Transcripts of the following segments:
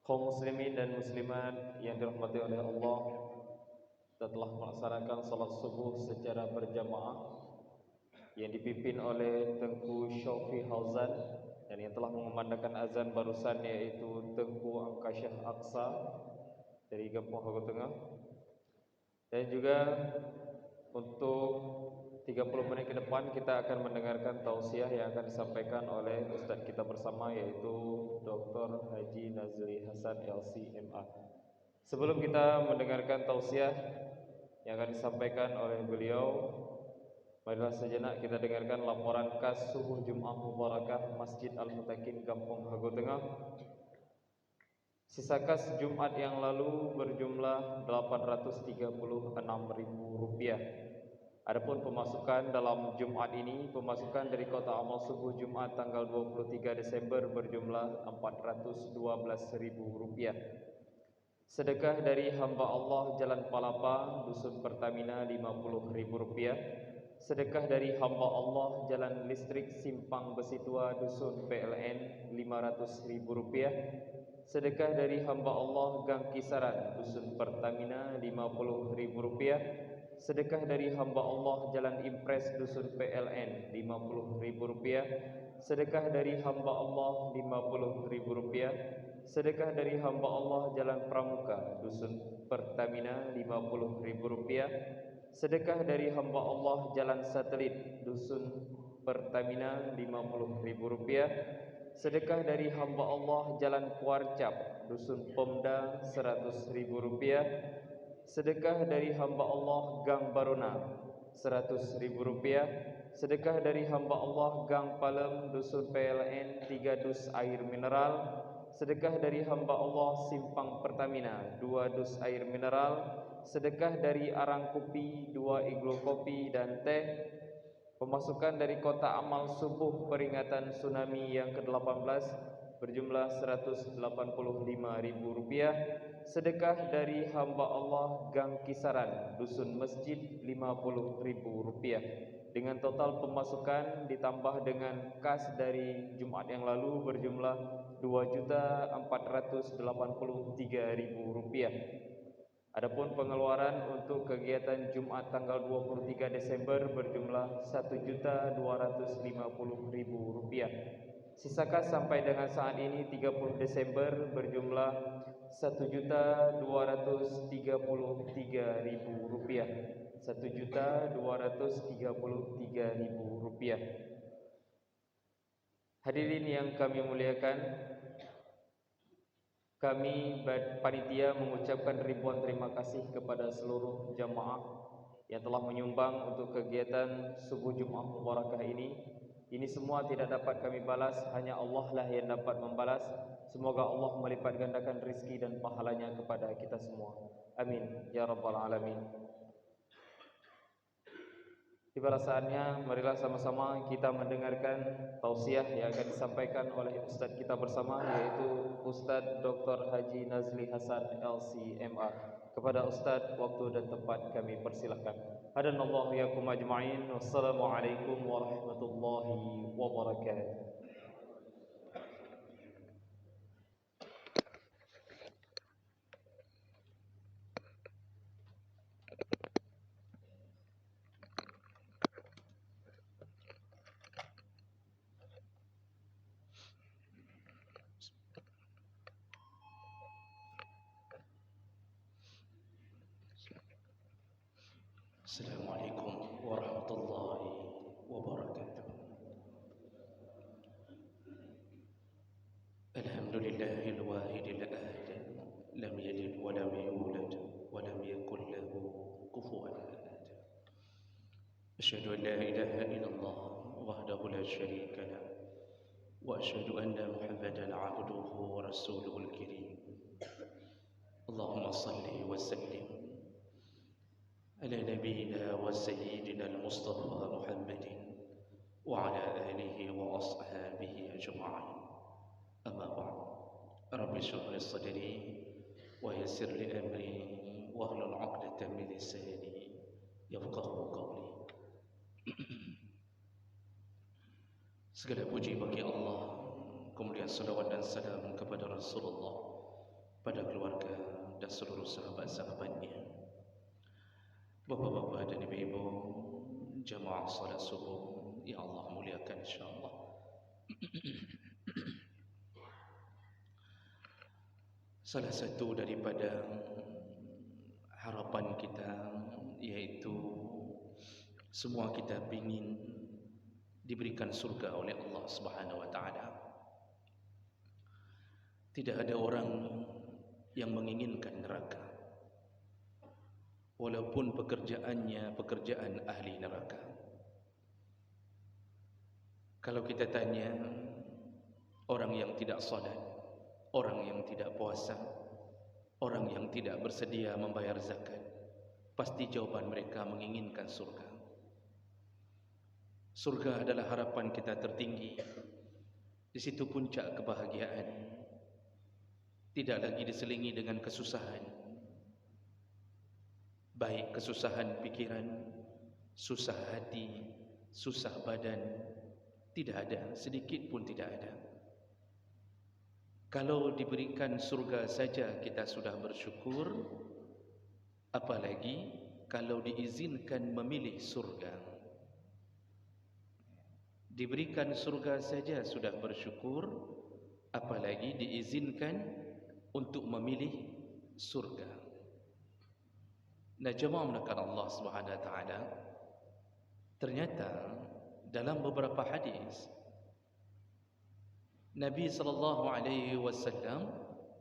Kaum muslimin dan muslimat yang dirahmati oleh Allah, kita telah melaksanakan salat subuh secara berjamaah yang dipimpin oleh Tengku Syaufi Hauzan, dan yang telah mengumandangkan azan barusan yaitu Tengku Angkasyah Aqsa dari Kampung Hago Tengah. Dan juga untuk 30 menit ke depan kita akan mendengarkan tausiah yang akan disampaikan oleh Ustadz kita bersama, yaitu Dr. Haji Nazli Hasan LC.MA. Sebelum kita mendengarkan tausiah yang akan disampaikan oleh beliau, marilah sejenak kita dengarkan laporan khas subuh Jumat Mubarakah Masjid Al-Mutakin Kampung Hago Tengah. Sisa kas Jumat yang lalu berjumlah Rp836.000. Adapun pemasukan dalam Jumat ini, pemasukan dari kota amal subuh Jumat tanggal 23 Desember berjumlah Rp412.000. Sedekah dari hamba Allah Jalan Palapa Dusun Pertamina Rp50.000. Sedekah dari hamba Allah Jalan Listrik Simpang Besi Tua Dusun PLN Rp500.000. Sedekah dari hamba Allah Gang Kisaran Dusun Pertamina Rp50.000. Sedekah dari hamba Allah Jalan Impres Dusun PLN Rp50.000. Sedekah dari hamba Allah Rp50.000. Sedekah dari hamba Allah Jalan Pramuka Dusun Pertamina Rp50.000. Sedekah dari hamba Allah Jalan Satelit Dusun Pertamina Rp50.000. Sedekah dari hamba Allah Jalan Kuarcap Dusun Pemda Rp100.000. Sedekah dari hamba Allah Gang Baruna Rp100.000. Sedekah dari hamba Allah Gang Palem Dusun PLN 3 dus air mineral. Sedekah dari hamba Allah Simpang Pertamina 2 dus air mineral. Sedekah dari Arang Kopi 2 iglo kopi dan teh. Pemasukan dari kota amal subuh peringatan tsunami yang ke-18 berjumlah Rp185.000. Sedekah dari hamba Allah Gang Kisaran Dusun Masjid Rp50.000. Dengan total pemasukan ditambah dengan kas dari Jumat yang lalu berjumlah Rp2.483.000. Adapun pengeluaran untuk kegiatan Jumat tanggal 23 Desember berjumlah Rp1.250.000. Sisa kas sampai dengan saat ini 30 Desember berjumlah Rp1.233.000. Rp1.233.000. Hadirin yang kami muliakan, kami panitia mengucapkan ribuan terima kasih kepada seluruh jamaah yang telah menyumbang untuk kegiatan subuh Jumat Mubarakah ini. Ini semua tidak dapat kami balas, hanya Allah lah yang dapat membalas. Semoga Allah melipat gandakan rizki dan pahalanya kepada kita semua. Amin ya rabbal alamin. Tiba saatnya, marilah sama-sama kita mendengarkan tausiah yang akan disampaikan oleh Ustadz kita bersama, yaitu Ustadz Dr. Haji Nazli Hasan LC.MA. Kepada Ustadz, waktu dan tempat kami persilahkan. Hadanallahu yakum ajma'in. Wassalamualaikum warahmatullahi wabarakatuh. Assalamualaikum warahmatullahi wabarakatuh. Alhamdulillahil wahidil ahad, lam yalid wa lam yulad wa lam yakul lahu kufuwan ahad. Asyhadu an la ilaha illallah wahdahu la syarika lah, wa asyhadu anna Muhammadan abduhu wa rasuluhul karim. Allahumma salli wa sallim على نبينا وسيدنا المصطفى محمد وعلى آله وأصحابه أجمعين. أما بعد، رب اشرح لي صدري ويسر لي أمري واحلل عقدة من لساني يفقهوا قولي. Segala puji bagi Allah, kemudian salawat dan salam kepada Rasulullah pada keluarga dan seluruh sahabat-sahabatnya. Bapak-bapak dan ibu-ibu, jamaah salat subuh yang Allah muliakan insyaAllah. Salah satu daripada harapan kita yaitu semua kita ingin diberikan surga oleh Allah Subhanahu wa taala. Tidak ada orang yang menginginkan neraka, walaupun pekerjaannya pekerjaan ahli neraka. Kalau kita tanya orang yang tidak salat, orang yang tidak puasa, orang yang tidak bersedia membayar zakat, pasti jawaban mereka menginginkan surga. Surga adalah harapan kita tertinggi. Di situ puncak kebahagiaan. Tidak lagi diselingi dengan kesusahan. Baik kesusahan pikiran, susah hati, susah badan, tidak ada, sedikit pun tidak ada. Kalau diberikan surga saja kita sudah bersyukur, apalagi kalau diizinkan memilih surga. Diberikan surga saja sudah bersyukur, apalagi diizinkan untuk memilih surga. Nah, jemaah melakukan Allah Subhanahu wa taala, ternyata dalam beberapa hadis Nabi sallallahu alaihi wasallam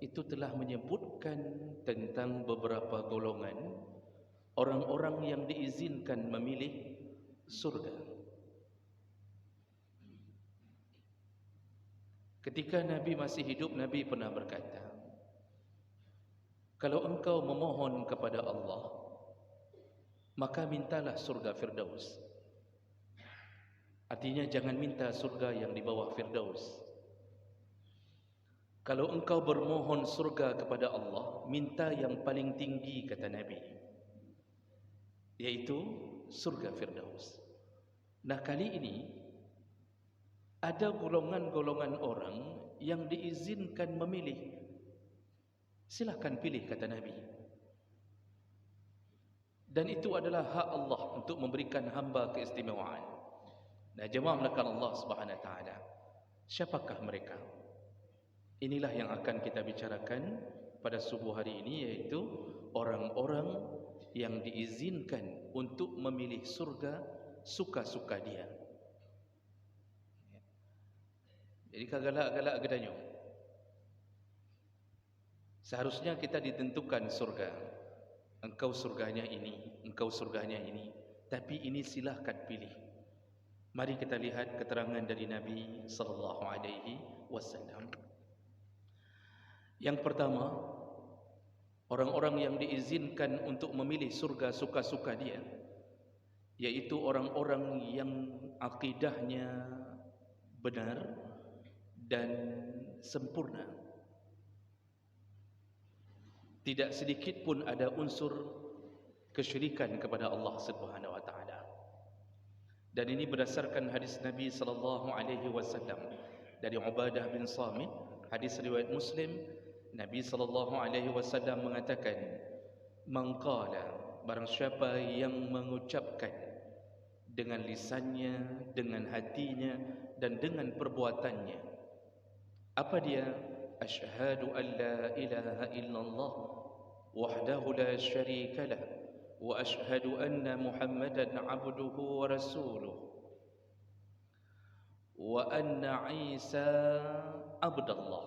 itu telah menyebutkan tentang beberapa golongan orang-orang yang diizinkan memilih surga. Ketika Nabi masih hidup, Nabi pernah berkata, kalau engkau memohon kepada Allah, maka mintalah surga Firdaus. Artinya jangan minta surga yang di bawah Firdaus. Kalau engkau bermohon surga kepada Allah, minta yang paling tinggi, kata Nabi, yaitu surga Firdaus. Nah, kali ini ada golongan-golongan orang yang diizinkan memilih. Silakan pilih, kata Nabi. Dan itu adalah hak Allah untuk memberikan hamba keistimewaan. Nah, jemaah melakukan Allah Subhanahu wa taala, siapakah mereka? Inilah yang akan kita bicarakan pada subuh hari ini, yaitu orang-orang yang diizinkan untuk memilih surga suka-suka dia. Jadi kagalak-galak gedanyo. Seharusnya kita ditentukan surga. Engkau surganya ini, engkau surganya ini. Tapi ini silahkan pilih. Mari kita lihat keterangan dari Nabi sallallahu alaihi wasallam. Yang pertama, orang-orang yang diizinkan untuk memilih surga suka-suka dia, yaitu orang-orang yang akidahnya benar dan sempurna. Tidak sedikit pun ada unsur kesyirikan kepada Allah Subhanahu wa taala. Dan ini berdasarkan hadis Nabi sallallahu alaihi wasallam dari Ubadah bin Samit, hadis riwayat Muslim. Nabi sallallahu alaihi wasallam mengatakan, "Man qala," barang siapa yang mengucapkan dengan lisannya, dengan hatinya dan dengan perbuatannya. Apa dia? Asyhadu an la ilaha illallah wahdahu la syarika lah wa asyhadu anna Muhammadan abduhu wa rasuluh wa anna Isa abdallah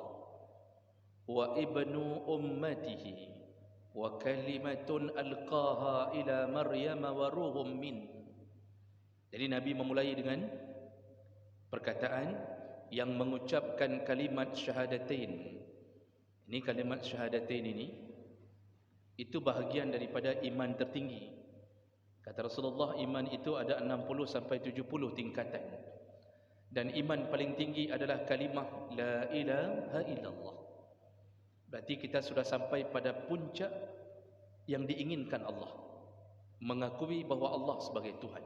wa ibnu ummatihi wa kalimatun alqaha ila Maryam wa ruhum min. Jadi Nabi memulai dengan perkataan yang mengucapkan kalimat syahadatain. Ini kalimat syahadatain ini itu bahagian daripada iman tertinggi. Kata Rasulullah, iman itu ada 60 sampai 70 tingkatan. Dan iman paling tinggi adalah kalimah la ilaha illallah. Berarti kita sudah sampai pada puncak yang diinginkan Allah, mengakui bahawa Allah sebagai Tuhan.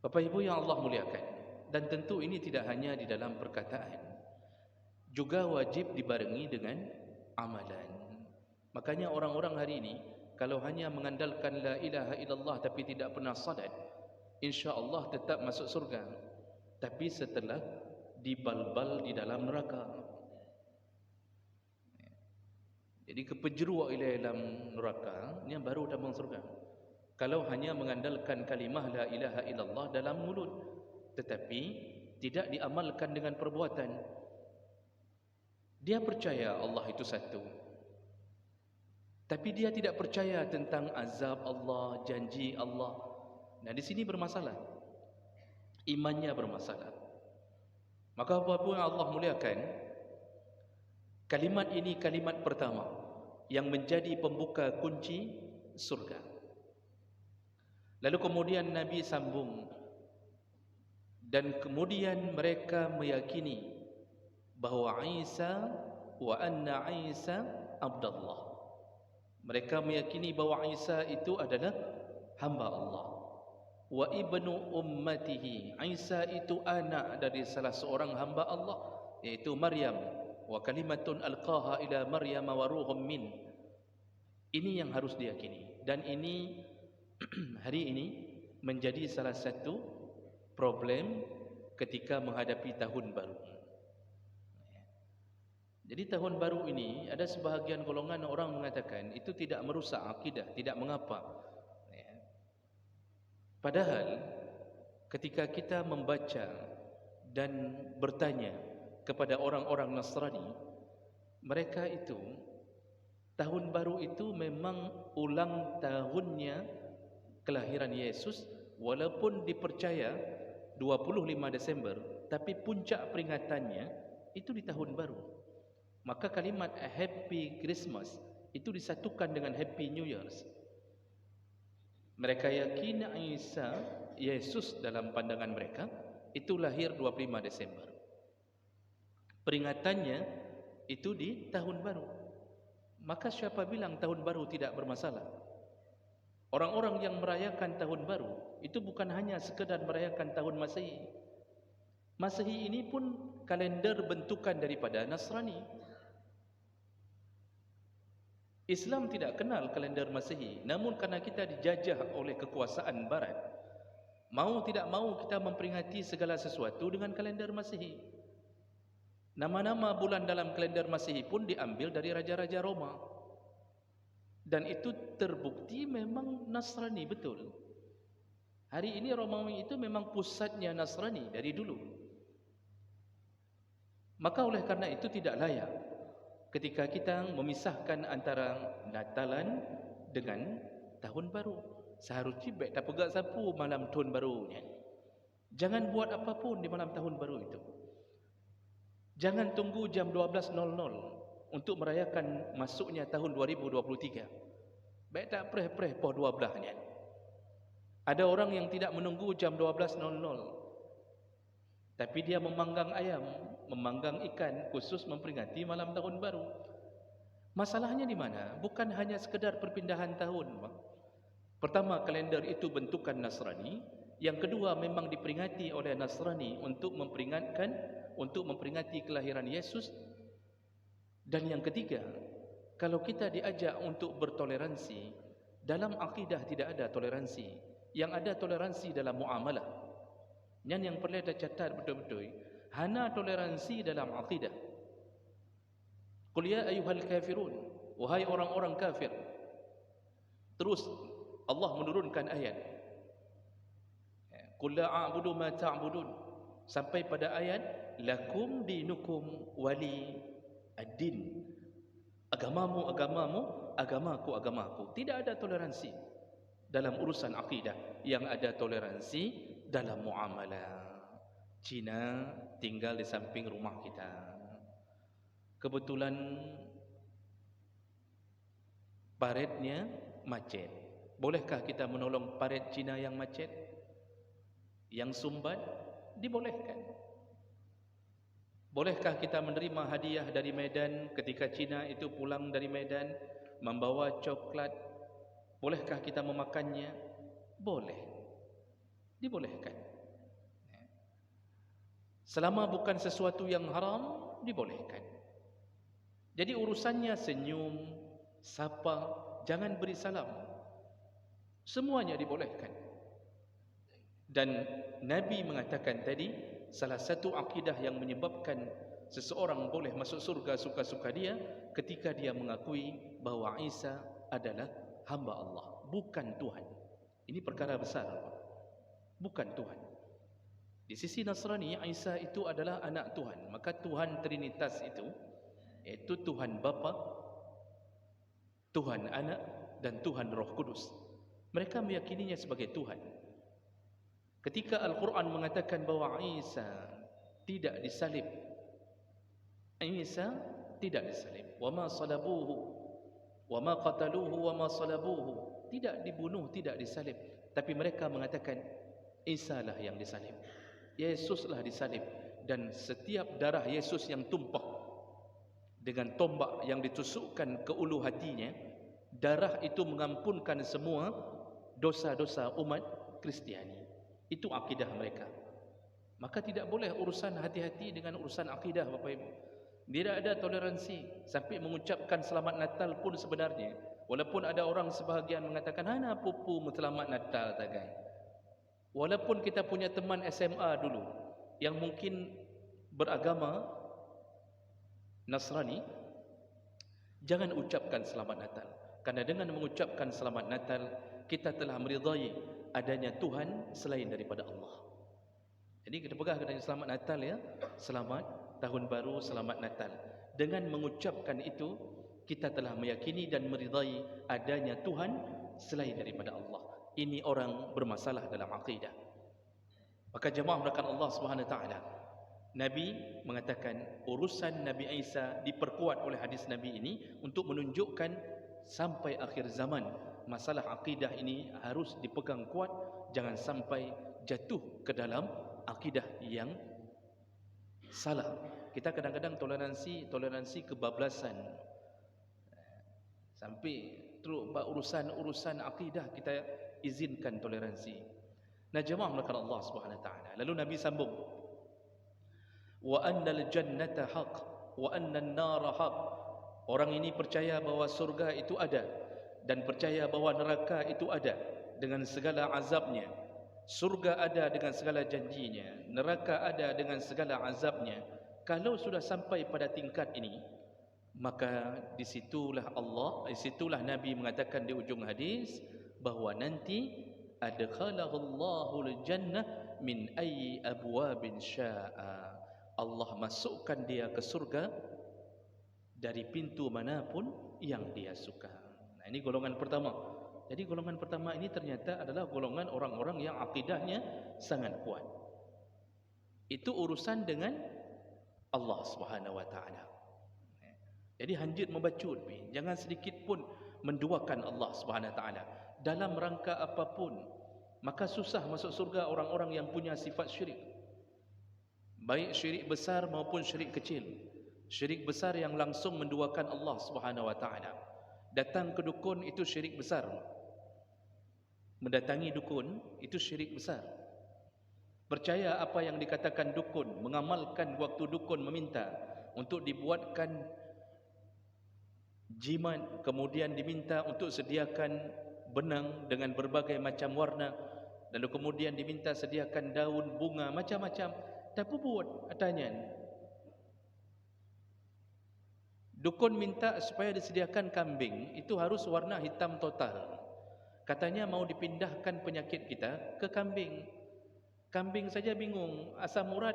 Bapak Ibu yang Allah muliakan, dan tentu ini tidak hanya di dalam perkataan, juga wajib dibarengi dengan amalan. Makanya orang-orang hari ini kalau hanya mengandalkan la ilaha illallah tapi tidak pernah salat, insya-Allah tetap masuk surga. Tapi setelah dibalbal di dalam neraka. Jadi kepenjeru ila dalam neraka ni baru dalam surga. Kalau hanya mengandalkan kalimah la ilaha illallah dalam mulut tetapi tidak diamalkan dengan perbuatan. Dia percaya Allah itu satu, tapi dia tidak percaya tentang azab Allah, janji Allah. Nah, di sini bermasalah. Imannya bermasalah. Maka apapun Allah muliakan, kalimat ini kalimat pertama yang menjadi pembuka kunci surga. Lalu kemudian Nabi sambung, dan kemudian mereka meyakini bahawa Isa wa anna Isa Abdullah. Mereka meyakini bahawa Isa itu adalah hamba Allah. Wa ibnu ummatihi. Isa itu anak dari salah seorang hamba Allah, yaitu Maryam. Wa kalimatun alqaha ila Maryam wa ruhum min. Ini yang harus diyakini. Dan ini hari ini menjadi salah satu problem ketika menghadapi tahun baru. Jadi tahun baru ini ada sebahagian golongan orang mengatakan itu tidak merusak akidah, tidak mengapa. Padahal ketika kita membaca dan bertanya kepada orang-orang Nasrani, mereka itu tahun baru itu memang ulang tahunnya kelahiran Yesus, walaupun dipercaya 25 Desember, tapi puncak peringatannya itu di tahun baru. Maka kalimat Happy Christmas itu disatukan dengan Happy New Year's. Mereka yakin Isa, Yesus dalam pandangan mereka, itu lahir 25 Desember. Peringatannya itu di tahun baru. Maka siapa bilang tahun baru tidak bermasalah? Orang-orang yang merayakan tahun baru itu bukan hanya sekedar merayakan tahun Masehi. Masehi ini pun kalender bentukan daripada Nasrani. Islam tidak kenal kalender Masehi, namun karena kita dijajah oleh kekuasaan barat, mau tidak mau kita memperingati segala sesuatu dengan kalender Masehi. Nama-nama bulan dalam kalender Masehi pun diambil dari raja-raja Roma. Dan itu terbukti memang Nasrani betul. Hari ini Romawi itu memang pusatnya Nasrani dari dulu. Maka oleh karena itu tidak layak ketika kita memisahkan antara Natalan dengan Tahun Baru. Seharusnya baik tak pegang sapu malam Tahun Barunya. Jangan buat apapun di malam Tahun Baru itu. Jangan tunggu jam 12.00 untuk merayakan masuknya tahun 2023. Baik tak preh-preh poh 12-nya. Ada orang yang tidak menunggu jam 12.00, tapi dia memanggang ayam, memanggang ikan khusus memperingati malam tahun baru. Masalahnya di mana? Bukan hanya sekedar perpindahan tahun. Pertama, kalender itu bentukan Nasrani. Yang kedua, memang diperingati oleh Nasrani untuk memperingati kelahiran Yesus. Dan yang ketiga, kalau kita diajak untuk bertoleransi, dalam akidah tidak ada toleransi. Yang ada toleransi dalam muamalah. Yang perlu kita catat betul-betul, hana toleransi dalam akidah. Qul ya ayyuhal kafirun, wahai orang-orang kafir. Terus Allah menurunkan ayat. Qul la a'budu ma ta'budun, sampai pada ayat lakum dinukum wali ad-din. Agamamu agamamu, agamaku agamaku. Tidak ada toleransi dalam urusan akidah. Yang ada toleransi dalam muamalah. Cina tinggal di samping rumah kita. Kebetulan paretnya macet. Bolehkah kita menolong paret Cina yang macet? Yang sumbat? Dibolehkan. Bolehkah kita menerima hadiah dari Medan ketika Cina itu pulang dari Medan membawa coklat? Bolehkah kita memakannya? Boleh. Dibolehkan. Selama bukan sesuatu yang haram, dibolehkan. Jadi urusannya senyum, sapa, jangan beri salam. Semuanya dibolehkan. Dan Nabi mengatakan tadi, salah satu akidah yang menyebabkan seseorang boleh masuk surga suka-suka dia ketika dia mengakui bahawa Isa adalah hamba Allah, bukan Tuhan. Ini perkara besar, bukan Tuhan. Di sisi Nasrani, Isa itu adalah anak Tuhan. Maka Tuhan Trinitas itu, iaitu Tuhan Bapa, Tuhan Anak, dan Tuhan Roh Kudus. Mereka meyakininya sebagai Tuhan. Ketika Al-Quran mengatakan bahawa Isa tidak disalib, Isa tidak disalib. وَمَا صَلَبُوهُ وَمَا قَتَلُوهُ وَمَا صَلَبُوهُ. Tidak dibunuh, tidak disalib. Tapi mereka mengatakan Isa lah yang disalib, Yesuslah disalib. Dan setiap darah Yesus yang tumpah dengan tombak yang ditusukkan ke ulu hatinya, darah itu mengampunkan semua dosa-dosa umat Kristiani. Itu akidah mereka. Maka tidak boleh urusan hati-hati dengan urusan akidah, Bapak Ibu. Tidak ada toleransi. Sampai mengucapkan selamat Natal pun sebenarnya, walaupun ada orang sebahagian mengatakan hana pupu selamat Natal tagai. Walaupun kita punya teman SMA dulu yang mungkin beragama Nasrani, jangan ucapkan selamat Natal. Karena dengan mengucapkan selamat Natal, kita telah meridai adanya Tuhan selain daripada Allah. Jadi kita pegang adanya selamat Natal ya, selamat tahun baru, selamat Natal. Dengan mengucapkan itu, kita telah meyakini dan meridai adanya Tuhan selain daripada Allah. Ini orang bermasalah dalam akidah. Maka jemaah merakan Allah Subhanahu Wa Taala, Nabi mengatakan urusan Nabi Isa diperkuat oleh hadis Nabi ini untuk menunjukkan sampai akhir zaman masalah akidah ini harus dipegang kuat, jangan sampai jatuh ke dalam akidah yang salah. Kita kadang-kadang toleransi kebablasan. Sampai terus urusan akidah kita izinkan toleransi. Nah, jemaah melakukan Allah Subhanahu Wa Taala. Lalu Nabi sambung, wa annal jannata haq wa annan nara haq. Orang ini percaya bahawa surga itu ada dan percaya bahawa neraka itu ada dengan segala azabnya. Surga ada dengan segala janjinya, neraka ada dengan segala azabnya. Kalau sudah sampai pada tingkat ini, maka disitulah Nabi mengatakan di ujung hadis bahawa nanti adkhalahullahu al-jannah min ayyi abwabin syaa. Allah masukkan dia ke surga dari pintu manapun yang dia suka. Nah, ini golongan pertama. Jadi golongan pertama ini ternyata adalah golongan orang-orang yang akidahnya sangat kuat. Itu urusan dengan Allah Subhanahu Wa Taala. Jadi hanjit membacut, jangan sedikit pun menduakan Allah Subhanahu Wa Taala dalam rangka apapun. Maka susah masuk surga orang-orang yang punya sifat syirik, baik syirik besar maupun syirik kecil. Syirik besar yang langsung menduakan Allah Subhanahu Wa Taala. Datang ke dukun itu syirik besar. Mendatangi dukun itu syirik besar. Percaya apa yang dikatakan dukun, mengamalkan waktu dukun meminta untuk dibuatkan jimat, kemudian diminta untuk sediakan benang dengan berbagai macam warna, lalu kemudian diminta sediakan daun, bunga, macam-macam. Tapi buat tanya, dukun minta supaya disediakan kambing, itu harus warna hitam total. Katanya mau dipindahkan penyakit kita ke kambing. Kambing saja bingung, asam urat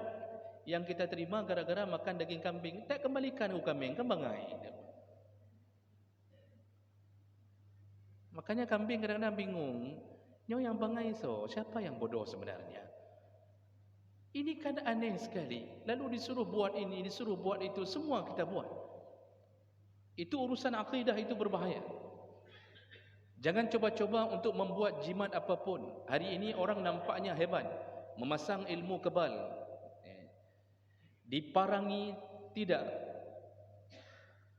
yang kita terima gara-gara makan daging kambing, tak kembalikan ke kambing, kembangai. Makanya kambing kadang-kadang bingung, nyo yang bangai so, siapa yang bodoh sebenarnya? Ini kan aneh sekali. Lalu disuruh buat ini, disuruh buat itu, semua kita buat. Itu urusan akidah, itu berbahaya. Jangan coba-coba untuk membuat jimat apapun. Hari ini orang nampaknya hebat, memasang ilmu kebal, diparangi tidak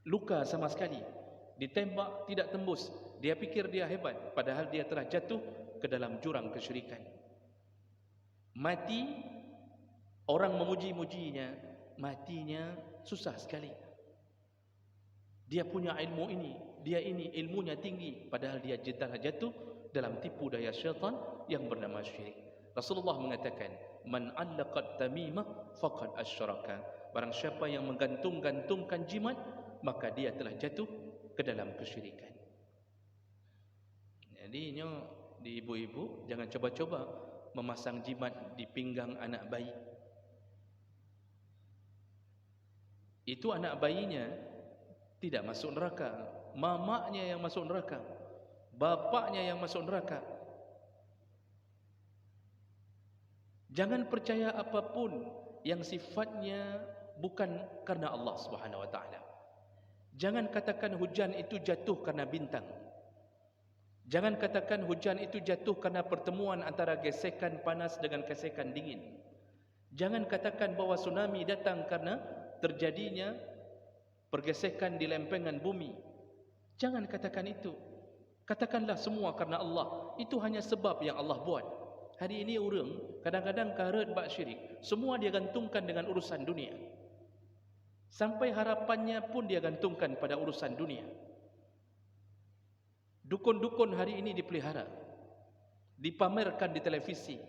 luka sama sekali, ditembak tidak tembus. Dia pikir dia hebat, padahal dia telah jatuh ke dalam jurang kesyirikan. Mati Orang memuji-mujinya, matinya susah sekali. Dia punya ilmu ini, dia ini ilmunya tinggi, padahal dia jatuh dalam tipu daya syaitan yang bernama syirik. Rasulullah mengatakan, man 'allaqat tamimah faqad asyraka. Barang siapa yang menggantung-gantungkan jimat, maka dia telah jatuh ke dalam kesyirikan. Jadi di ibu-ibu jangan coba-coba memasang jimat di pinggang anak bayi. Itu anak bayinya tidak masuk neraka, mamaknya yang masuk neraka, bapaknya yang masuk neraka. Jangan percaya apapun yang sifatnya bukan karena Allah Subhanahu wa taala. Jangan katakan hujan itu jatuh karena bintang. Jangan katakan hujan itu jatuh karena pertemuan antara gesekan panas dengan gesekan dingin. Jangan katakan bahwa tsunami datang karena terjadinya pergesekan di lempengan bumi. Jangan katakan itu. Katakanlah semua karena Allah. Itu hanya sebab yang Allah buat. Hari ini orang kadang-kadang karet bak syirik. Semua dia gantungkan dengan urusan dunia. Sampai harapannya pun dia gantungkan pada urusan dunia. Dukun-dukun hari ini dipelihara, dipamerkan di televisi,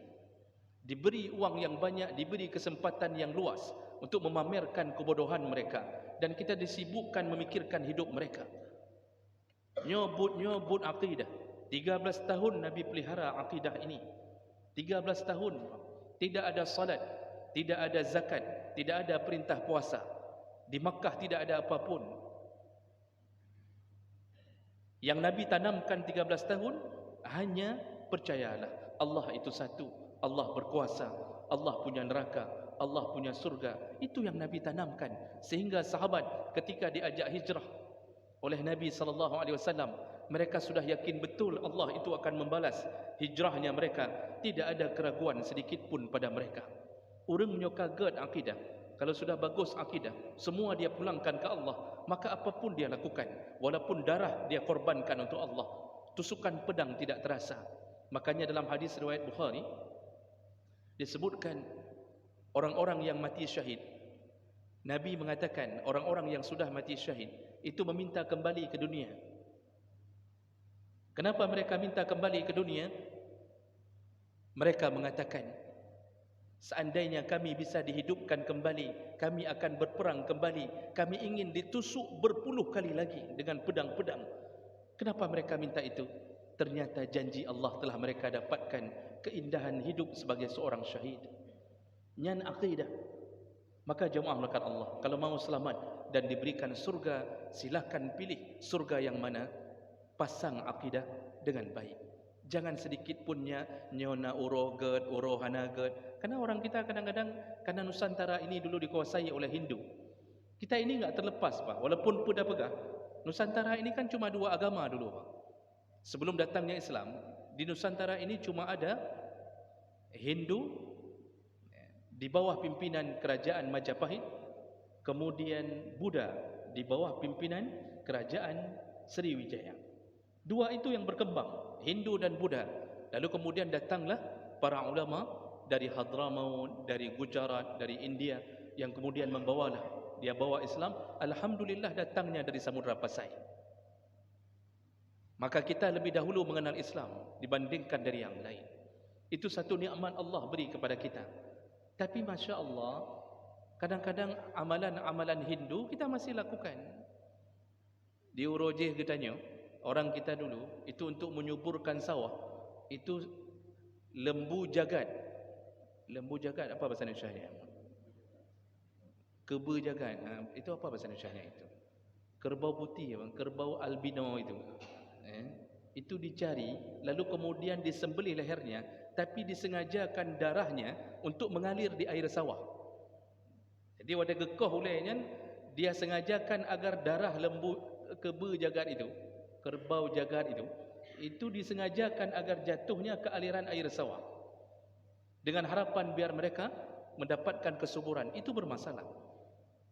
diberi uang yang banyak, diberi kesempatan yang luas untuk memamerkan kebodohan mereka, dan kita disibukkan memikirkan hidup mereka. Nyobut akidah. 13 tahun Nabi pelihara akidah ini. 13 tahun tidak ada salat, tidak ada zakat, tidak ada perintah puasa. Di Makkah tidak ada apapun. Yang Nabi tanamkan 13 tahun hanya percayalah Allah itu satu, Allah berkuasa, Allah punya neraka, Allah punya surga. Itu yang Nabi tanamkan, sehingga sahabat ketika diajak hijrah oleh Nabi SAW, mereka sudah yakin betul Allah itu akan membalas hijrahnya mereka. Tidak ada keraguan sedikit pun pada mereka. Orang menyokagat akidah. Kalau sudah bagus akidah, semua dia pulangkan ke Allah, maka apapun dia lakukan, walaupun darah dia korbankan untuk Allah. Tusukan pedang tidak terasa. Makanya dalam hadis riwayat Bukhari disebutkan orang-orang yang mati syahid, Nabi mengatakan orang-orang yang sudah mati syahid itu meminta kembali ke dunia. Kenapa mereka minta kembali ke dunia? Mereka mengatakan, seandainya kami bisa dihidupkan kembali, kami akan berperang kembali. Kami ingin ditusuk berpuluh kali lagi dengan pedang-pedang. Kenapa mereka minta itu? Ternyata janji Allah telah mereka dapatkan keindahan hidup sebagai seorang syahid. Nyan akidah. Maka jemaah melekat Allah, kalau mau selamat dan diberikan surga, silakan pilih surga yang mana? Pasang akidah dengan baik. Jangan sedikit punnya nyona uroget, urohanaget. Karena orang kita kadang-kadang, karena Nusantara ini dulu dikuasai oleh Hindu. Kita ini enggak terlepas, Pak. Walaupun dah pegah, Nusantara ini kan cuma dua agama dulu, Pak. Sebelum datangnya Islam, di Nusantara ini cuma ada Hindu di bawah pimpinan kerajaan Majapahit, kemudian Buddha di bawah pimpinan kerajaan Sriwijaya. Dua itu yang berkembang, Hindu dan Buddha. Lalu kemudian datanglah para ulama dari Hadramaut, dari Gujarat, dari India, yang kemudian dia bawa Islam. Alhamdulillah datangnya dari Samudra Pasai. Maka kita lebih dahulu mengenal Islam dibandingkan dari yang lain. Itu satu nikmat Allah beri kepada kita. Tapi Masya Allah, kadang-kadang amalan-amalan Hindu kita masih lakukan. Di Urojeh katanya, orang kita dulu itu untuk menyuburkan sawah, itu lembu jagat. Lembu jagat apa bahasa Indonesianya? Keba jagat. Itu apa bahasa Indonesianya itu? Kerbau putih, kerbau albino itu. Itu dicari, lalu kemudian disembelih lehernya, tapi disengajakan darahnya untuk mengalir di air sawah. Jadi wadah gekoh ulehnya, dia sengajakan agar darah lembu keba jagat itu, kerbau jagat itu disengajakan agar jatuhnya ke aliran air sawah, dengan harapan biar mereka mendapatkan kesuburan. Itu bermasalah.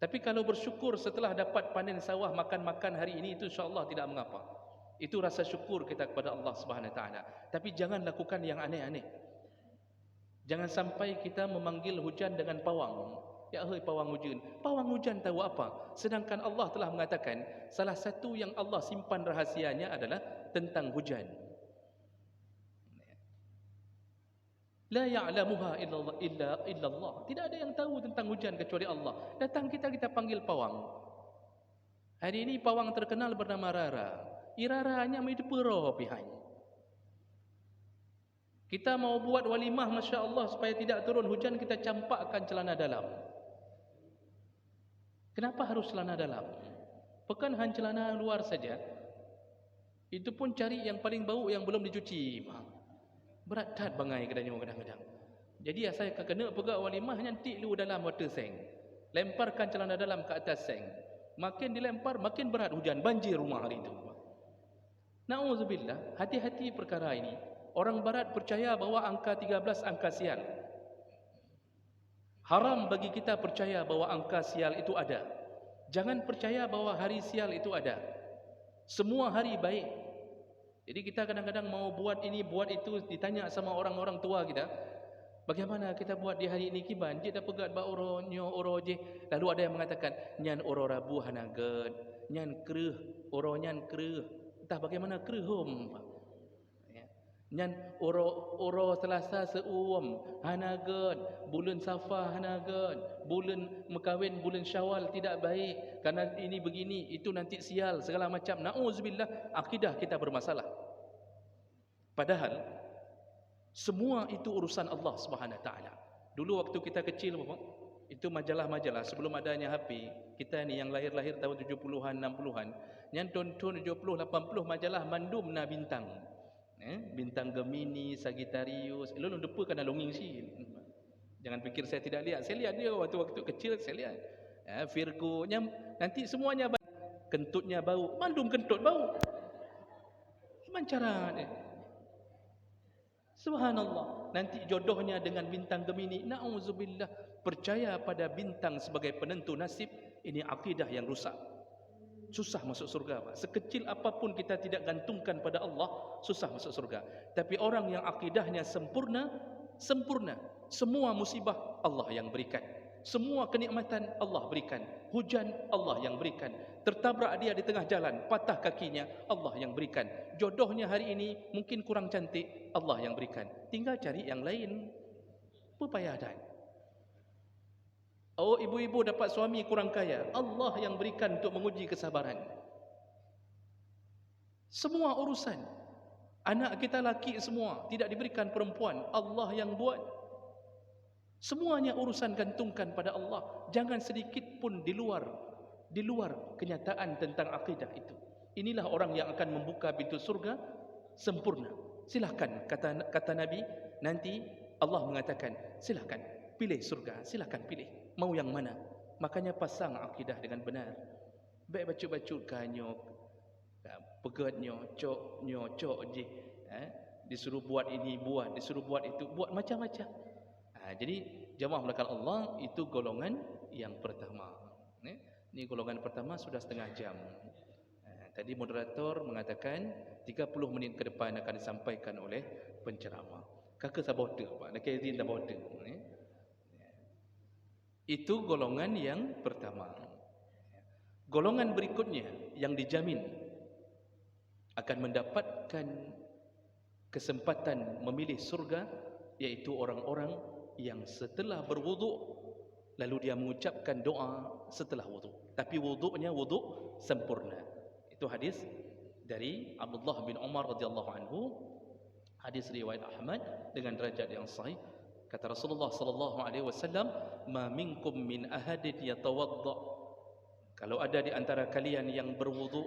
Tapi kalau bersyukur setelah dapat panen sawah, makan-makan hari ini, itu insya-Allah tidak mengapa. Itu rasa syukur kita kepada Allah Subhanahu Wa Taala. Tapi jangan lakukan yang aneh-aneh. Jangan sampai kita memanggil hujan dengan pawang. Ya hai pawang hujan. Pawang hujan tahu apa? Sedangkan Allah telah mengatakan salah satu yang Allah simpan rahasianya adalah tentang hujan. La ya'lamuha illa Allah. Tidak ada yang tahu tentang hujan kecuali Allah. Datang kita panggil pawang. Hari ini pawang terkenal bernama Rara. Irara hanya mai depero pihai. Kita mau buat walimah, Masya Allah, supaya tidak turun hujan, kita campakkan celana dalam. Kenapa harus celana dalam? Bukan hanya celana luar saja. Itu pun cari yang paling bau yang belum dicuci. Berat tat bangai kedanya kadang-kadang. Jadi saya kena pegak walimah nanti lu dalam water seng. Lemparkan celana dalam ke atas seng. Makin dilempar makin berat hujan, banjir rumah hari itu. Na'udzubillah, hati-hati perkara ini. Orang barat percaya bahawa angka 13 angka sial. Haram bagi kita percaya bahawa angka sial itu ada. Jangan percaya bahawa hari sial itu ada. Semua hari baik. Jadi kita kadang-kadang mau buat ini, buat itu, ditanya sama orang-orang tua kita, bagaimana kita buat di hari ini kiban? Dia dah pegat ba oro nyo oro je. Lalu ada yang mengatakan nyan oro Rabu hanaget, nyan kreuh, oro nyan kreuh. Entah bagaimana kreuhum. Nyan oro Selasa seuam hanaget, bulan Safar hanaget, bulan mekawin bulan Syawal tidak baik karena ini begini, itu nanti sial segala macam. Nauzubillah, akidah kita bermasalah. Padahal semua itu urusan Allah Subhanahu wa taala. Dulu waktu kita kecil itu majalah-majalah sebelum adanya HP, kita ni yang lahir-lahir tahun 70-an 60-an, nyan tonton 70 80 majalah mandum na bintang. Bintang Gemini, Sagittarius. Lu depa kena longing si. Jangan fikir saya tidak lihat. Saya lihat dia waktu-waktu kecil saya lihat. Virgo nya nanti semuanya kentutnya bau. Mandum kentut bau. Gimana cara dia? Subhanallah. Nanti jodohnya dengan bintang Gemini. Nauzubillah. Percaya pada bintang sebagai penentu nasib, ini akidah yang rusak. Susah masuk surga, Pak. Sekecil apapun kita tidak gantungkan pada Allah, susah masuk surga. Tapi orang yang akidahnya sempurna, semua musibah Allah yang berikan. Semua kenikmatan Allah berikan. Hujan Allah yang berikan. Tertabrak dia di tengah jalan, patah kakinya, Allah yang berikan. Jodohnya hari ini mungkin kurang cantik, Allah yang berikan. Tinggal cari yang lain. Pepayah dan. Oh, ibu-ibu dapat suami kurang kaya, Allah yang berikan untuk menguji kesabaran. Semua urusan. Anak kita laki semua, tidak diberikan perempuan, Allah yang buat. Semuanya urusan gantungkan pada Allah. Jangan sedikit pun di luar kenyataan tentang akidah itu. Inilah orang yang akan membuka pintu surga sempurna. Silakan, kata Nabi, nanti Allah mengatakan, silakan pilih surga, silakan pilih. Mau yang mana? Makanya pasang akidah dengan benar. Baik bacuk-bacuk kanyo, pegatnyo, cok je. Disuruh buat ini, disuruh buat itu, buat macam-macam. Jadi jamaah belakang Allah itu golongan yang pertama. Ini golongan pertama sudah setengah jam. Tadi moderator mengatakan 30 menit ke depan akan disampaikan oleh penceramah. Kakak sabote Pak, nak izin sabote. Itu golongan yang pertama. Golongan berikutnya yang dijamin akan mendapatkan kesempatan memilih surga, yaitu orang-orang yang setelah berwuduk lalu dia mengucapkan doa setelah wuduk, tapi wuduknya wuduk sempurna. Itu hadis dari Abdullah bin Umar radhiyallahu anhu, hadis riwayat Ahmad dengan derajat yang sahih. Kata Rasulullah sallallahu alaihi wasallam, "Ma minkum min ahadin yatawadda." Kalau ada di antara kalian yang berwudu,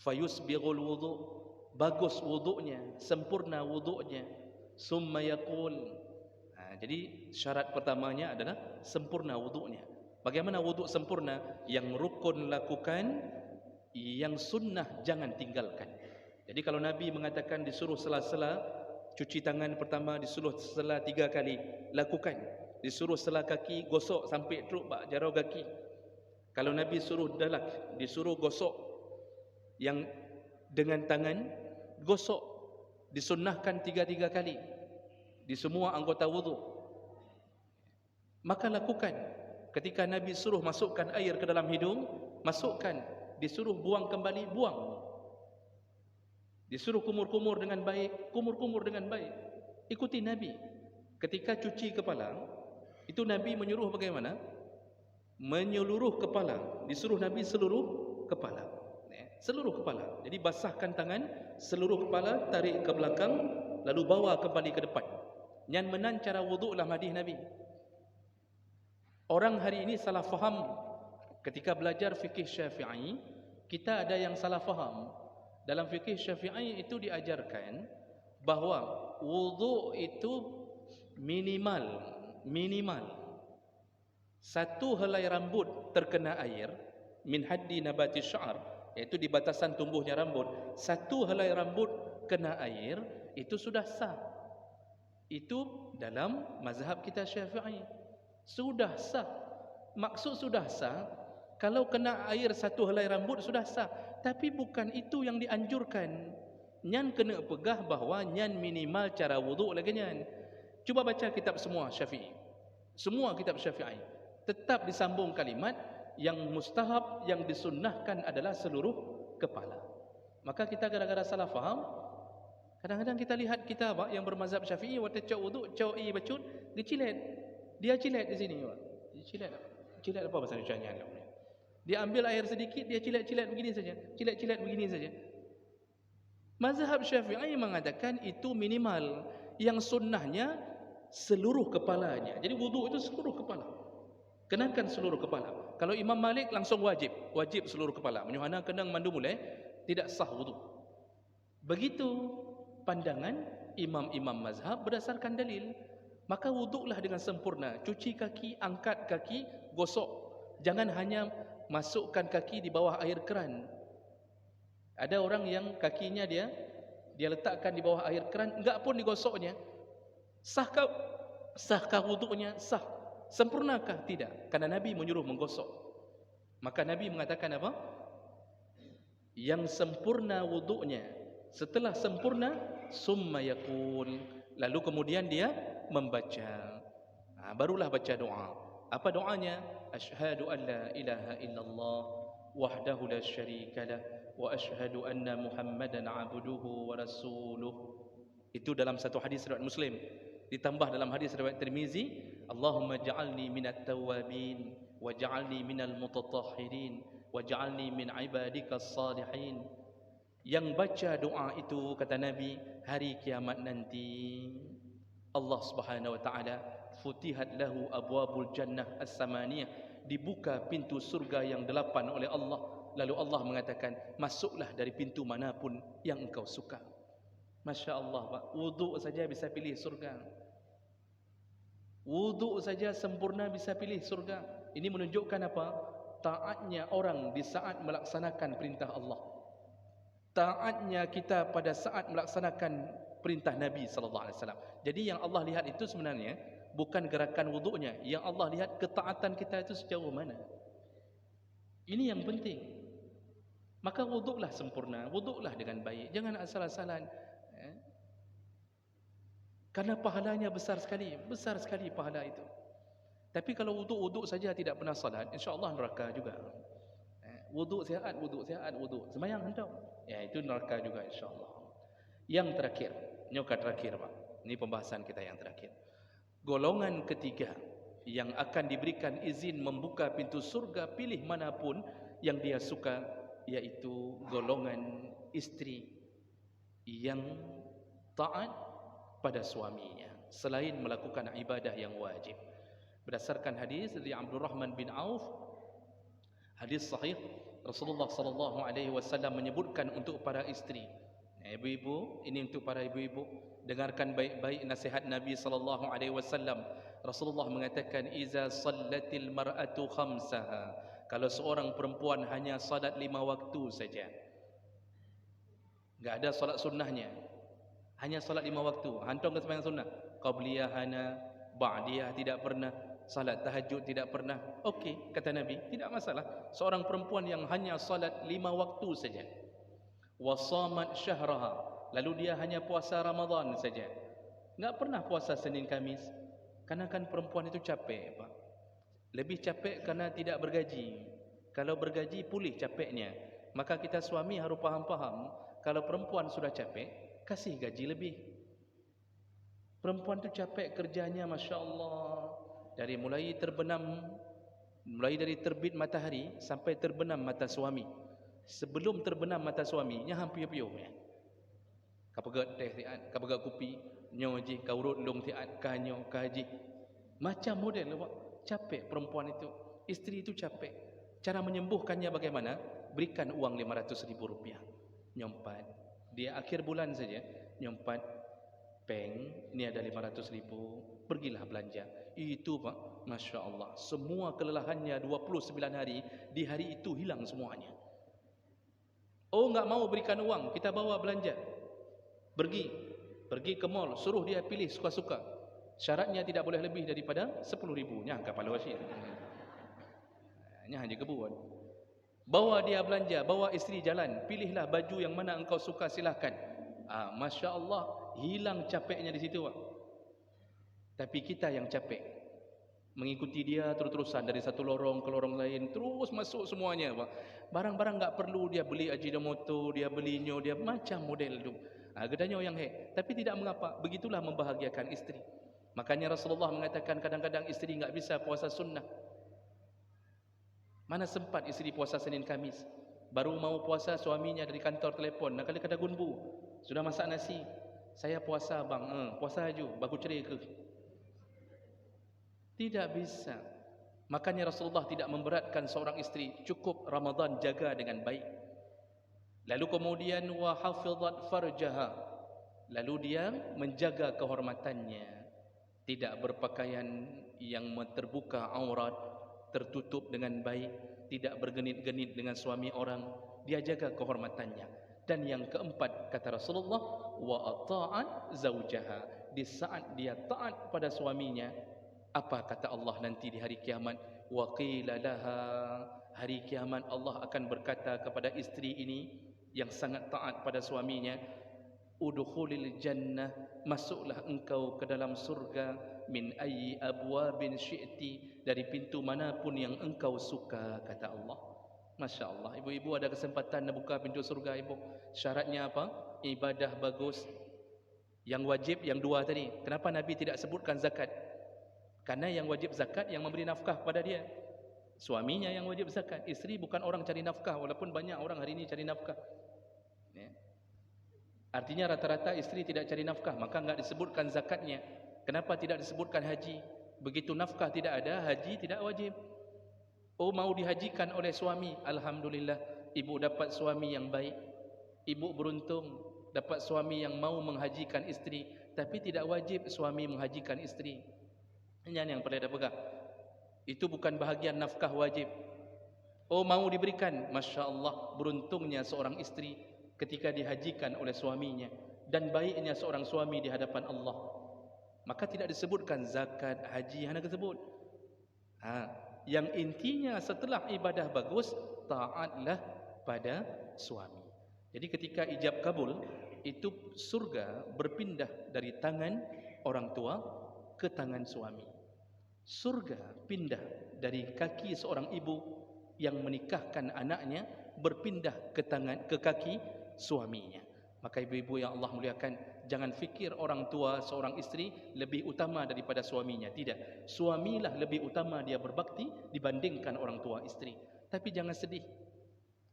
fayusbighul wudu, bagus wuduknya, sempurna wuduknya, summa yaqul. Jadi syarat pertamanya adalah sempurna wuduknya. Bagaimana wuduk sempurna? Yang rukun lakukan, yang sunnah jangan tinggalkan. Jadi kalau Nabi mengatakan disuruh sela-sela cuci tangan pertama, disuruh setelah 3 kali, lakukan. Disuruh setelah kaki, gosok sampai teruk bak jarau kaki. Kalau Nabi suruh dalak, disuruh gosok yang dengan tangan, gosok. Disunnahkan 3 kali. di semua anggota wuduk. Maka lakukan. Ketika Nabi suruh masukkan air ke dalam hidung, masukkan. Disuruh buang kembali, buang. Disuruh kumur-kumur dengan baik, kumur-kumur dengan baik. Ikuti Nabi. Ketika cuci kepala, itu Nabi menyuruh bagaimana? Menyeluruh kepala. Disuruh Nabi seluruh kepala. Seluruh kepala. Jadi basahkan tangan, seluruh kepala, tarik ke belakang, lalu bawa kembali ke depan. Yang menan cara wuduk dalam hadis Nabi. Orang hari ini salah faham. Ketika belajar fikih Syafi'i, kita ada yang salah faham. Dalam fikih Syafi'i itu diajarkan bahawa wuduk itu minimal satu helai rambut terkena air min haddi nabati sya'ar, iaitu di batasan tumbuhnya rambut. Satu helai rambut kena air itu sudah sah. Itu dalam mazhab kita Syafi'i. Sudah sah. Maksud sudah sah, kalau kena air satu helai rambut sudah sah. Tapi bukan itu yang dianjurkan. Nyan kena pegah bahawa nyan minimal cara wuduk lagi nyan. Cuba baca kitab semua Syafi'i. Semua kitab Syafi'i. Tetap disambung kalimat yang mustahab, yang disunnahkan adalah seluruh kepala. Maka kita gara-gara salah faham, kadang-kadang kita lihat kitab yang bermazhab Syafi'i, waktu cak wuduk, cak bacut, dia cilet. Dia cilet di sini. Dia cilet. Cilet apa bahasa Indonesia-nya? Dia ambil air sedikit, dia cilet-cilet begini saja. Cilet-cilet begini saja. Mazhab Syafi'i mengatakan itu minimal. Yang sunnahnya seluruh kepalanya. Jadi wuduk itu seluruh kepala. Kenakan seluruh kepala. Kalau Imam Malik langsung wajib seluruh kepala. Menyuhana kenang mandu mulai tidak sah wuduk. Begitu pandangan imam-imam mazhab berdasarkan dalil. Maka wuduklah dengan sempurna. Cuci kaki, angkat kaki, gosok. Jangan hanya masukkan kaki di bawah air keran. Ada orang yang kakinya dia letakkan di bawah air keran, enggak pun digosoknya. Sahkah wuduknya? Sah. Sempurnakah? Tidak. Karena Nabi menyuruh menggosok. Maka Nabi mengatakan apa? Yang sempurna wuduknya. Setelah sempurna, summa yaqul. Lalu kemudian dia membaca. Barulah baca doa. Apa doanya? Asyhadu an la ilaha illallah wahdahu la syarikalah wa asyhadu anna Muhammadan abduhu wa rasuluh. Itu dalam satu hadis riwayat Muslim. Ditambah dalam hadis riwayat Tirmizi, Allahumma ja'alni minat tawabin wa ja'alni minal mutatahhirin wa ja'alni min ibadikas salihin. Yang baca doa itu, kata Nabi, hari kiamat nanti Allah Subhanahu wa taala futihat lahu abwabul jannah as-samaniyah, dibuka pintu surga yang 8 oleh Allah. Lalu Allah mengatakan, masuklah dari pintu manapun yang engkau suka. Masya Allah, Pak. Wuduk saja bisa pilih surga. Wuduk saja sempurna bisa pilih surga. Ini menunjukkan apa? Taatnya orang di saat melaksanakan perintah Allah. Taatnya kita pada saat melaksanakan perintah Nabi SAW. Jadi yang Allah lihat itu sebenarnya bukan gerakan wuduknya. Yang Allah lihat ketaatan kita itu sejauh mana. Ini yang penting. Maka wuduklah sempurna, wuduklah dengan baik. Jangan asal-asalan. Karena pahalanya besar sekali pahala itu. Tapi kalau wuduk saja tidak pernah salat, insya-Allah neraka juga. Wuduk sihat, sembahyang hentam. Ya, itu neraka juga insya-Allah. Yang terakhir, nyokat terakhir, Pak. Ini pembahasan kita yang terakhir. Golongan ketiga yang akan diberikan izin membuka pintu surga pilih manapun yang dia suka, yaitu golongan istri yang taat pada suaminya selain melakukan ibadah yang wajib. Berdasarkan hadis dari Abdurrahman bin Auf, hadis sahih, Rasulullah sallallahu alaihi wasallam menyebutkan untuk para istri. Ibu-ibu, ini untuk para ibu-ibu, dengarkan baik-baik nasihat Nabi sallallahu alaihi wasallam. Rasulullah mengatakan, iza sallatil mar'atu khamsaha, kalau seorang perempuan hanya salat 5 waktu saja, enggak ada salat sunnahnya, hanya salat 5 waktu, hantam ke sembahyang sunnah, qabliyah hana, ba'diyah tidak pernah, salat tahajud tidak pernah. Okey, kata Nabi, tidak masalah. Seorang perempuan yang hanya salat 5 waktu saja, wasamat syahraha, lalu dia hanya puasa Ramadan saja, Enggak pernah puasa Senin Kamis. Karena kan perempuan itu capek, Pak. Lebih capek karena tidak bergaji. Kalau bergaji pulih capeknya. Maka kita suami harus faham-faham, kalau perempuan sudah capek, kasih gaji lebih. Perempuan itu capek kerjanya, Masya Allah. Mulai dari terbit matahari sampai terbenam mata suami. Sebelum terbenam mata suaminya hampir piuh ya. Kapagat teh tiat, kapagat kopi, nyoji kaurut long tiat, kanyo kaji. Macam model awak. Capek perempuan itu. Isteri itu capek. Cara menyembuhkannya bagaimana? Berikan uang Rp500.000. Nyompat. Dia akhir bulan saja nyompat. Peng, ni ada 500.000, pergilah belanja. Itu Pak, Masya Allah, semua kelelahannya 29 hari, di hari itu hilang semuanya. Oh, enggak mau berikan uang, kita bawa belanja. Pergi ke mall, suruh dia pilih suka-suka. Syaratnya tidak boleh lebih daripada 10.000. Nya kapal wasir. Nya hanya kebuan. Bawa dia belanja, bawa isteri jalan, pilihlah baju yang mana engkau suka, silahkan. Masya Allah, hilang capeknya di situ, Pak. Tapi kita yang capek, mengikuti dia terus-terusan dari satu lorong ke lorong lain, terus masuk semuanya, Pak. Barang-barang enggak perlu dia beli Ajinomoto, dia belinya, dia macam model tu. Gedanya yang tapi tidak mengapa, begitulah membahagiakan isteri. Makanya Rasulullah mengatakan kadang-kadang isteri enggak bisa puasa sunnah. Mana sempat isteri puasa Senin Kamis? Baru mau puasa suaminya dari kantor telefon, nak kali kada gunbu. Sudah masak nasi. Saya puasa bang, puasa aja, bagus cerai ke? Tidak bisa. Makanya Rasulullah tidak memberatkan seorang isteri, cukup Ramadan jaga dengan baik. Lalu kemudian wa hafizat farjaha. Lalu dia menjaga kehormatannya. Tidak berpakaian yang terbuka aurat, tertutup dengan baik, tidak bergenit-genit dengan suami orang, dia jaga kehormatannya. Dan yang keempat kata Rasulullah, wa ata'at zaujaha, di saat dia taat pada suaminya, apa kata Allah nanti di hari kiamat? Wa qila laha, hari kiamat Allah akan berkata kepada isteri ini yang sangat taat pada suaminya, udkhulil jannah, masuklah engkau ke dalam surga, min ayyi abwabin syi'ti, dari pintu manapun yang engkau suka, kata Allah. Masya Allah, ibu-ibu ada kesempatan nak buka pintu surga ibu. Syaratnya apa? Ibadah bagus. Yang wajib yang dua tadi. Kenapa Nabi tidak sebutkan zakat? Karena yang wajib zakat yang memberi nafkah pada dia. Suaminya yang wajib zakat. Isteri bukan orang cari nafkah, walaupun banyak orang hari ini cari nafkah. Artinya rata-rata isteri tidak cari nafkah, maka enggak disebutkan zakatnya. Kenapa tidak disebutkan haji? Begitu nafkah tidak ada, haji tidak wajib. Oh, mau dihajikan oleh suami, alhamdulillah, ibu dapat suami yang baik. Ibu beruntung dapat suami yang mau menghajikan isteri, tapi tidak wajib suami menghajikan isteri. Ini yang perlu ada pegang. Itu bukan bahagian nafkah wajib. Oh, mau diberikan, Masya Allah, beruntungnya seorang isteri ketika dihajikan oleh suaminya, dan baiknya seorang suami di hadapan Allah. Maka tidak disebutkan zakat, haji, hanya disebut. Yang intinya setelah ibadah bagus, taatlah pada suami. Jadi ketika ijab kabul, itu surga berpindah dari tangan orang tua ke tangan suami. Surga pindah dari kaki seorang ibu yang menikahkan anaknya, berpindah ke kaki suaminya. Maka ibu-ibu yang Allah muliakan, jangan fikir orang tua seorang isteri lebih utama daripada suaminya. Tidak, suamilah lebih utama dia berbakti dibandingkan orang tua isteri. Tapi jangan sedih.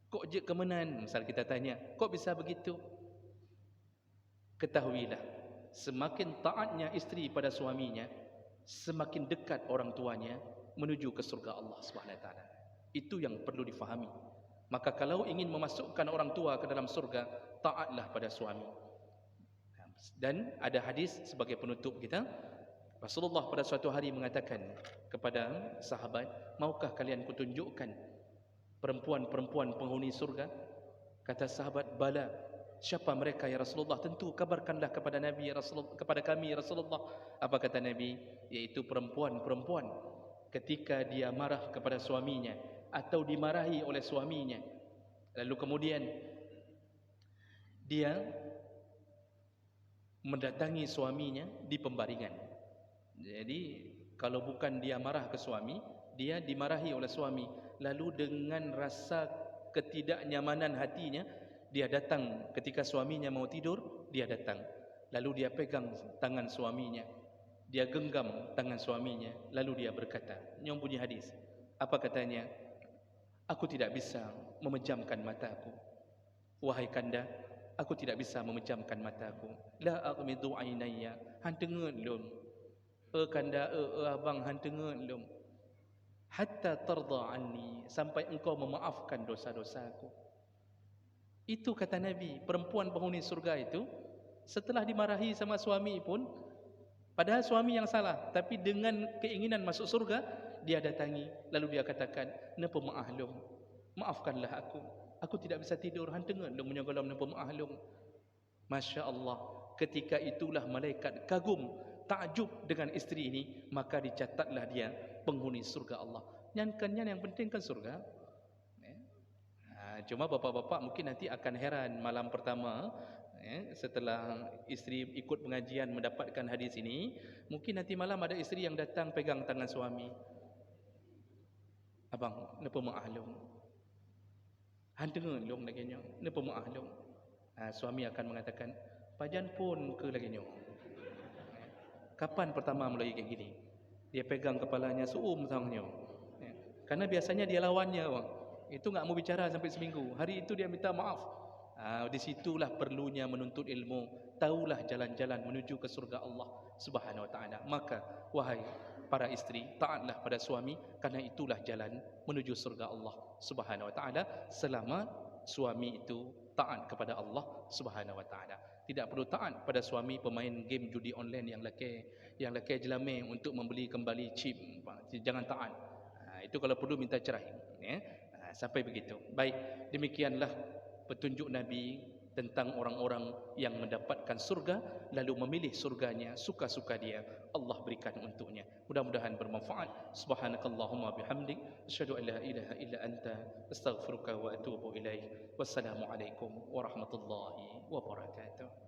Kok je kemenan? Misal kita tanya, kok bisa begitu? Ketahuilah, semakin taatnya isteri pada suaminya, semakin dekat orang tuanya menuju ke surga Allah SWT. Itu yang perlu difahami. Maka kalau ingin memasukkan orang tua ke dalam surga, taatlah pada suami. Dan ada hadis sebagai penutup kita. Rasulullah pada suatu hari mengatakan kepada sahabat, maukah kalian kutunjukkan perempuan-perempuan penghuni surga? Kata sahabat, bala. Siapa mereka ya Rasulullah? Tentu kabarkanlah kepada Nabi Rasulullah, kepada kami Rasulullah. Apa kata Nabi? Yaitu perempuan-perempuan ketika dia marah kepada suaminya atau dimarahi oleh suaminya, lalu kemudian dia mendatangi suaminya di pembaringan. Jadi kalau bukan dia marah ke suami, dia dimarahi oleh suami, lalu dengan rasa ketidaknyamanan hatinya, dia datang ketika suaminya mau tidur, dia datang, lalu dia pegang tangan suaminya, dia genggam tangan suaminya, lalu dia berkata, yang bunyi hadis, apa katanya? Aku tidak bisa memejamkan mataku, wahai kanda, aku tidak bisa memejamkan mataku. La aghmidu ainayya, han dengar lum. Kanda, abang, han dengar lum. Hatta tarda anni, sampai engkau memaafkan dosa-dosaku. Itu kata Nabi, perempuan penghuni surga itu setelah dimarahi sama suami pun, padahal suami yang salah, tapi dengan keinginan masuk surga, dia datangi, lalu dia katakan, napa ma'ahlum, maafkanlah aku tidak bisa tidur, han dengar lum menyogalam napa ma'ahlum. Masya Allah, ketika itulah malaikat kagum, takjub dengan isteri ini, maka dicatatlah dia penghuni surga Allah. Yang penting kan surga. Cuma bapak-bapak mungkin nanti akan heran malam pertama, setelah isteri ikut pengajian mendapatkan hadis ini, mungkin nanti malam ada isteri yang datang pegang tangan suami. Abang, napa ma'ahlum? Han dengar long lagi nyo, napa ma'ahlum? Suami akan mengatakan, pajan pun ke lagi nyo. Kapan pertama mulai kayak gini? Dia pegang kepalanya suum sangnyo. Karena biasanya dia lawannya, bang. Itu enggak mau bicara sampai seminggu. Hari itu dia minta maaf. Di situlah perlunya menuntut ilmu. Tahulah jalan-jalan menuju ke surga Allah Subhanahu wa taala. Maka wahai para isteri, taatlah pada suami, karena itulah jalan menuju surga Allah Subhanahu wa taala selama suami itu taat kepada Allah Subhanahu wa taala. Tidak perlu taat pada suami pemain game judi online yang laki jelame untuk membeli kembali chip. Jangan taat. Itu kalau perlu minta cerai, ya. Sampai begitu. Baik, demikianlah petunjuk Nabi tentang orang-orang yang mendapatkan surga lalu memilih surganya, suka-suka dia Allah berikan untuknya. Mudah-mudahan bermanfaat. Subhanakallahumma bihamdik, asyhadu an la ilaha illa anta, astaghfiruka wa atubu ilaik. Wassalamualaikum warahmatullahi wabarakatuh.